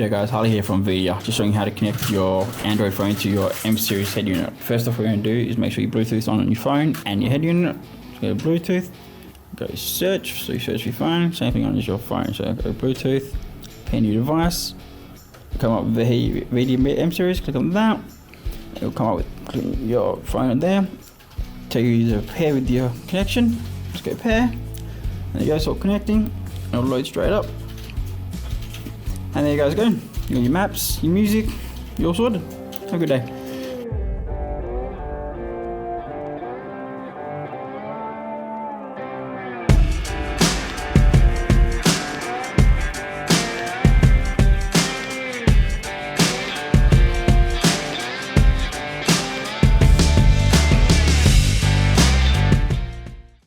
G'day guys, Harley here from Vhedia, just showing you how to connect your Android phone to your M series head unit. First off, what we're going to do is make sure your Bluetooth's on your phone and your head unit. So go to Bluetooth, go to search, so you search your phone, same thing on your phone. So go to Bluetooth, pair new device, come up with the Vhedia M series, click on that. It'll come up with your phone there. Tell you to pair with your connection, just go pair. There you go, start connecting, it'll load straight up. And there you guys go. You got your maps, your music, you're all sorted. Have a good day.